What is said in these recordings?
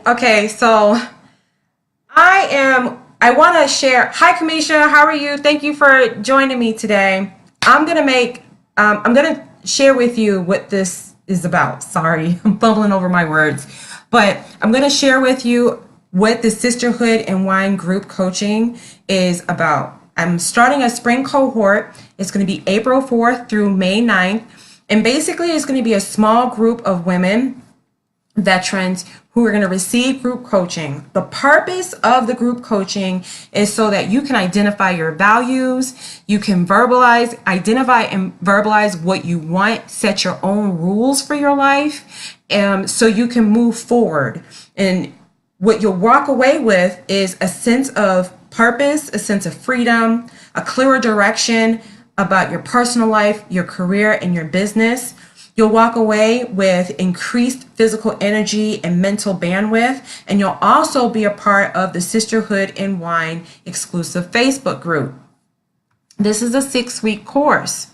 Okay, so I want to share. Hi, Kamisha. How are you? Thank you for joining me today. I'm going to share with you what this is about. Sorry, I'm bumbling over my words. But I'm going to share with you what the Sisterhood and Wine group coaching is about. I'm starting a spring cohort. It's going to be April 4th through May 9th. And basically, it's going to be a small group of women, veterans, who are going to receive group coaching. The purpose of the group coaching is so that you can identify your values, you can identify and verbalize what you want, set your own rules for your life, so you can move forward. And what you'll walk away with is a sense of purpose, a sense of freedom, a clearer direction about your personal life, your career, and your business. You'll walk away with increased physical energy and mental bandwidth, and you'll also be a part of the Sisterhood and Wine exclusive Facebook group. This is a 6-week course.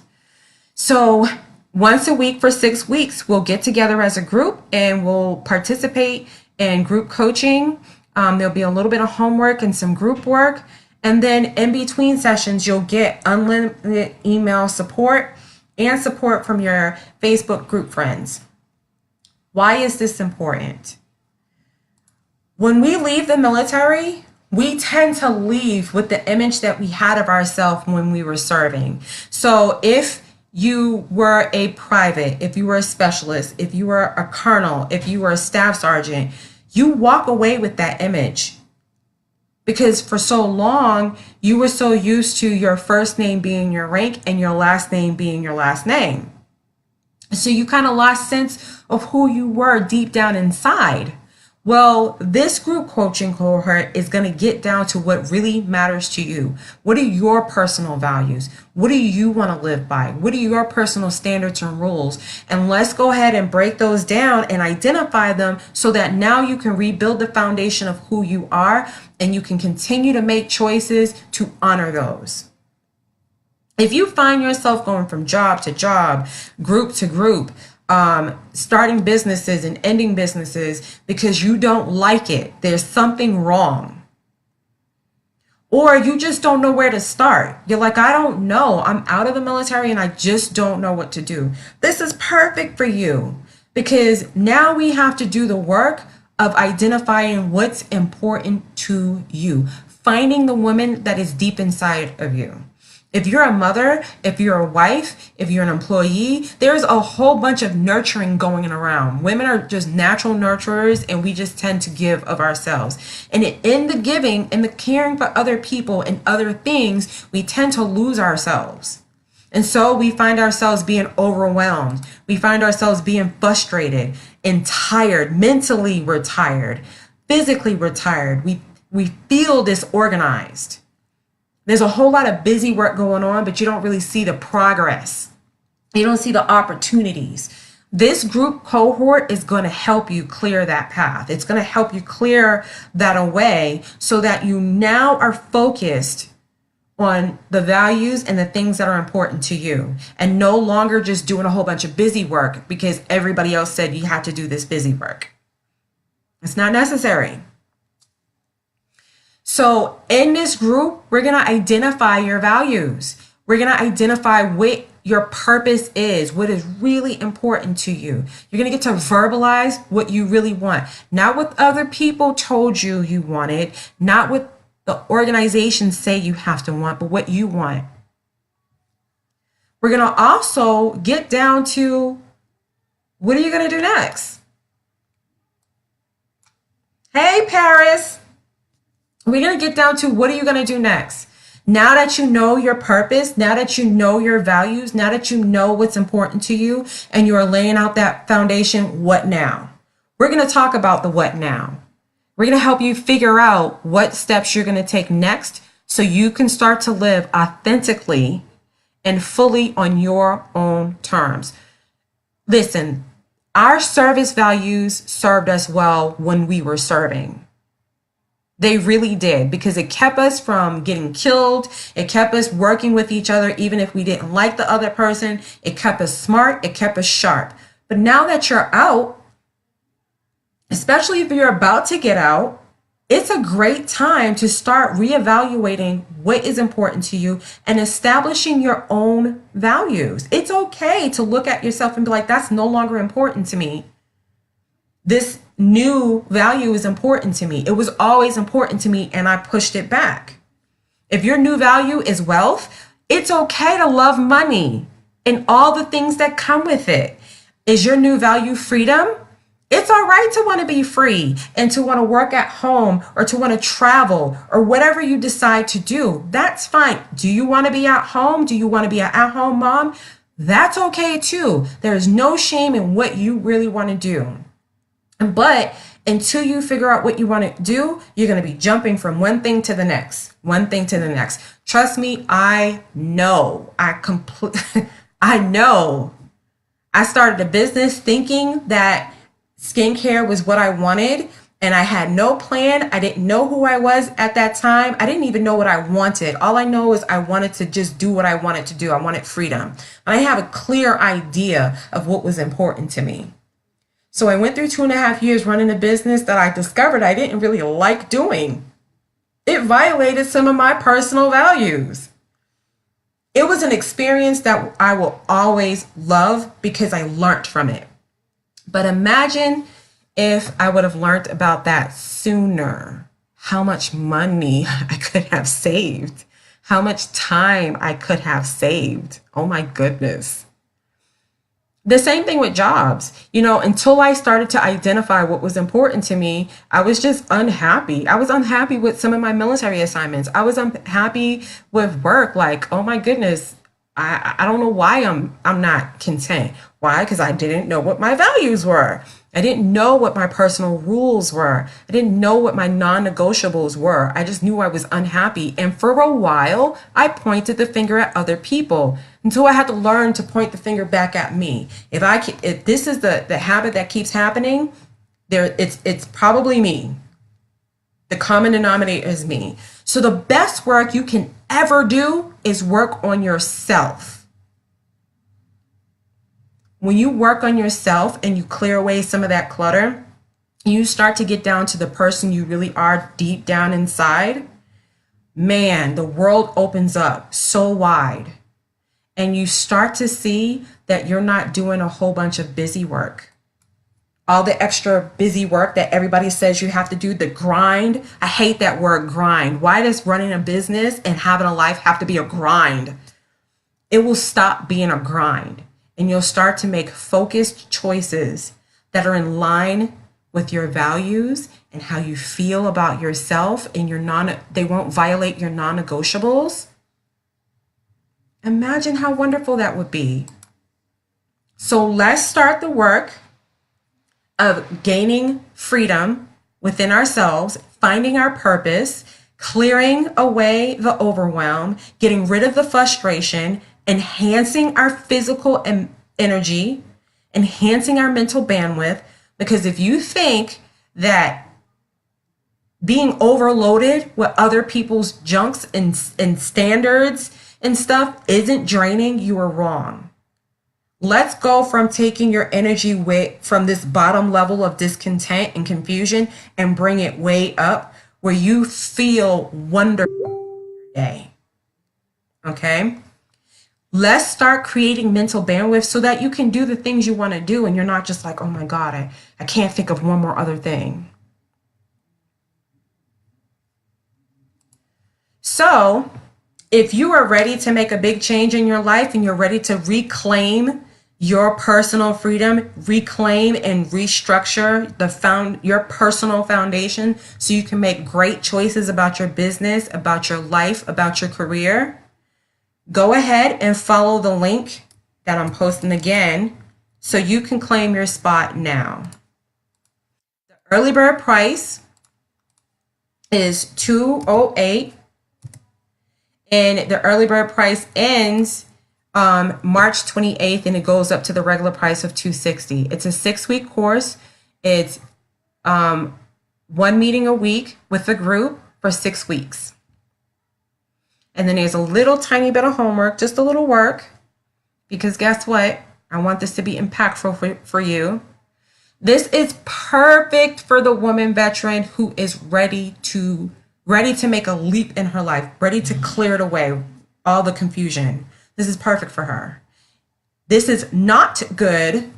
So once a week for 6 weeks, we'll get together as a group and we'll participate in group coaching. There'll be a little bit of homework and some group work. And then in between sessions, you'll get unlimited email support and support from your Facebook group friends. Why is this important? When we leave the military, we tend to leave with the image that we had of ourselves when we were serving. So if you were a private, if you were a specialist, if you were a colonel, if you were a staff sergeant, you walk away with that image. Because for so long, you were so used to your first name being your rank and your last name being your last name. So you kind of lost sense of who you were deep down inside. Well, this group coaching cohort is going to get down to what really matters to you. What are your personal values? What do you want to live by? What are your personal standards and rules? And let's go ahead and break those down and identify them so that now you can rebuild the foundation of who you are and you can continue to make choices to honor those. If you find yourself going from job to job, group to group, starting businesses and ending businesses because you don't like it, there's something wrong. Or you just don't know where to start. You're like, I don't know. I'm out of the military and I just don't know what to do. This is perfect for you because now we have to do the work of identifying what's important to you, finding the woman that is deep inside of you. If you're a mother, if you're a wife, if you're an employee, there's a whole bunch of nurturing going around. Women are just natural nurturers and we just tend to give of ourselves. And in the giving and the caring for other people and other things, we tend to lose ourselves. And so we find ourselves being overwhelmed. We find ourselves being frustrated and tired. Mentally, we're tired. Physically, we're tired. We feel disorganized. There's a whole lot of busy work going on, but you don't really see the progress. You don't see the opportunities. This group cohort is going to help you clear that path. It's going to help you clear that away so that you now are focused on the values and the things that are important to you and no longer just doing a whole bunch of busy work because everybody else said you have to do this busy work. It's not necessary. So in this group, we're going to identify your values. We're going to identify what your purpose is, what is really important to you. You're going to get to verbalize what you really want. Not what other people told you you wanted, not what the organizations say you have to want, but what you want. We're going to also get down to what are you going to do next? Hey, Paris. We're going to get down to what are you going to do next? Now that you know your purpose, now that you know your values, now that you know what's important to you and you're laying out that foundation, what now? We're going to talk about the what now. We're going to help you figure out what steps you're going to take next so you can start to live authentically and fully on your own terms. Listen, our service values served us well when we were serving. They really did because it kept us from getting killed. It kept us working with each other even if we didn't like the other person. It kept us smart. It kept us sharp. But now that you're out, especially if you're about to get out, it's a great time to start reevaluating what is important to you and establishing your own values. It's okay to look at yourself and be like, that's no longer important to me. This new value is important to me. It was always important to me and I pushed it back. If your new value is wealth, it's okay to love money and all the things that come with it. Is your new value freedom? It's all right to want to be free and to want to work at home or to want to travel or whatever you decide to do. That's fine. Do you want to be at home? Do you want to be an at-home mom? That's okay too. There's no shame in what you really want to do. But until you figure out what you want to do, you're going to be jumping from one thing to the next, one thing to the next. Trust me, I know. I know. I started a business thinking that skincare was what I wanted, and I had no plan. I didn't know who I was at that time. I didn't even know what I wanted. All I know is I wanted to just do what I wanted to do. I wanted freedom. And I have a clear idea of what was important to me. So I went through 2.5 years running a business that I discovered I didn't really like doing. It violated some of my personal values. It was an experience that I will always love because I learned from it. But imagine if I would have learned about that sooner, how much money I could have saved, how much time I could have saved. Oh my goodness. The same thing with jobs. Until I started to identify what was important to me, I was just unhappy. I was unhappy with some of my military assignments. I was unhappy with work. Like, oh my goodness, I don't know why I'm not content. Why? Because I didn't know what my values were. I didn't know what my personal rules were. I didn't know what my non-negotiables were. I just knew I was unhappy. And for a while, I pointed the finger at other people until I had to learn to point the finger back at me. If this is the habit that keeps happening, it's probably me. The common denominator is me. So the best work you can ever do is work on yourself. When you work on yourself and you clear away some of that clutter, you start to get down to the person you really are deep down inside. Man, the world opens up so wide. And you start to see that you're not doing a whole bunch of busy work. All the extra busy work that everybody says you have to do, the grind. I hate that word grind. Why does running a business and having a life have to be a grind? It will stop being a grind. And you'll start to make focused choices that are in line with your values and how you feel about yourself, and they won't violate your non-negotiables. Imagine how wonderful that would be. So let's start the work of gaining freedom within ourselves, finding our purpose, clearing away the overwhelm, getting rid of the frustration, enhancing our physical energy, enhancing our mental bandwidth. Because if you think that being overloaded with other people's junks and standards and stuff isn't draining, you are wrong. Let's go from taking your energy way from this bottom level of discontent and confusion and bring it way up where you feel wonderful every day. Okay? Let's start creating mental bandwidth so that you can do the things you want to do and you're not just like, oh my God, I can't think of one more other thing. So if you are ready to make a big change in your life and you're ready to reclaim your personal freedom, reclaim and restructure your personal foundation so you can make great choices about your business, about your life, about your career, go ahead and follow the link that I'm posting again so you can claim your spot now. The early bird price is $208, and the early bird price ends March 28th, and it goes up to the regular price of $260. It's a 6-week course. It's one meeting a week with a group for 6 weeks. And then there's a little tiny bit of homework, just a little work, because guess what? I want this to be impactful for you. This is perfect for the woman veteran who is ready to make a leap in her life, ready to clear it away, all the confusion. This is perfect for her. This is not good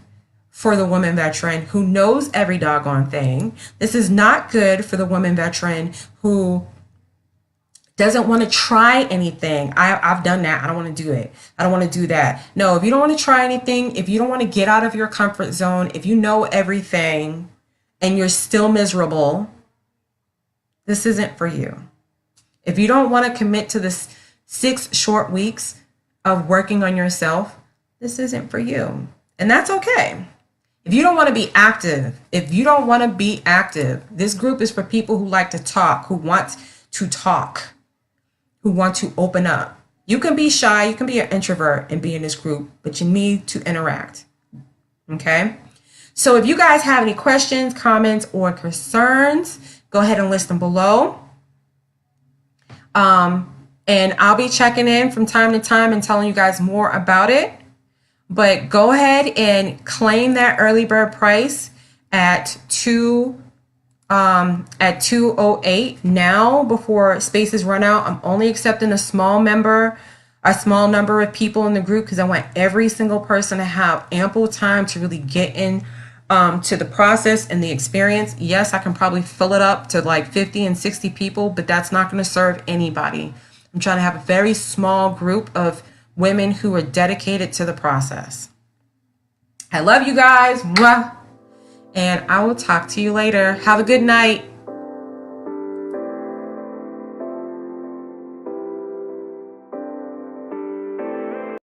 for the woman veteran who knows every doggone thing. This is not good for the woman veteran who doesn't want to try anything. I've done that. I don't want to do it. I don't want to do that. No, if you don't want to try anything, if you don't want to get out of your comfort zone, if you know everything and you're still miserable, this isn't for you. If you don't want to commit to this 6 short weeks of working on yourself, this isn't for you. And that's okay. If you don't want to be active, this group is for people who like to talk, who want to talk, who want to open up. You can be shy, you can be an introvert and be in this group, but you need to interact. Okay? So if you guys have any questions, comments, or concerns, go ahead and list them below. And I'll be checking in from time to time and telling you guys more about it. But go ahead and claim that early bird price at 208 now before spaces run out. I'm only accepting a small number of people in the group because I want every single person to have ample time to really get in to the process and the experience. Yes, I can probably fill it up to like 50 and 60 people, but that's not going to serve anybody. I'm trying to have a very small group of women who are dedicated to the process. I love you guys. Mwah. And I will talk to you later. Have a good night.